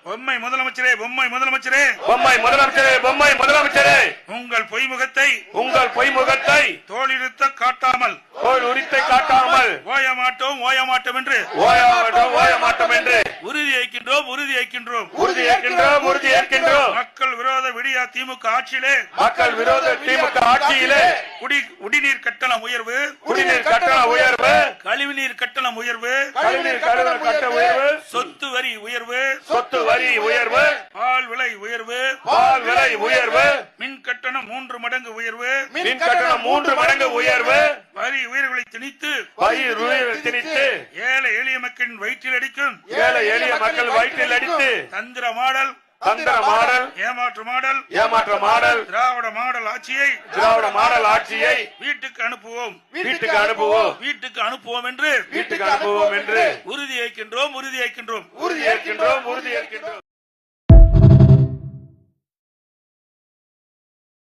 பொம்மை முதலமைச்சரே, பொம்மை முதலமைச்சரே, பொம்மை முதலமைச்சரே, பொம்மை முதலமைச்சரே, உங்கள் பொய்முகத்தை தோளிருத்த காட்டாமல், தோல் உரித்தை காட்டாமல் ஓய மாட்டோம் என்று ஓய மாட்டோம் என்று உறுதியேற்கின்றோம். மக்கள் விரோத விடியா திமுக ஆட்சியிலே, குடிநீர் கட்டணம் உயர்வு, கழிவுநீர் கட்டணம் உயர்வு, சொத்து வரி உயர்வு, பால் விலை உயர்வு, மின் கட்டணம் 3 மடங்கு உயர்வு, வரி உயர்வுகளை திணித்து ஏழை எளிய மக்களின் வயிற்றில் அடிக்கும் தந்திர மாடல், ஏமாற்று மாடல், திராவிட மாடல் ஆட்சியை வீட்டுக்கு அனுப்புவோம் என்று உறுதியேற்கின்றோம்.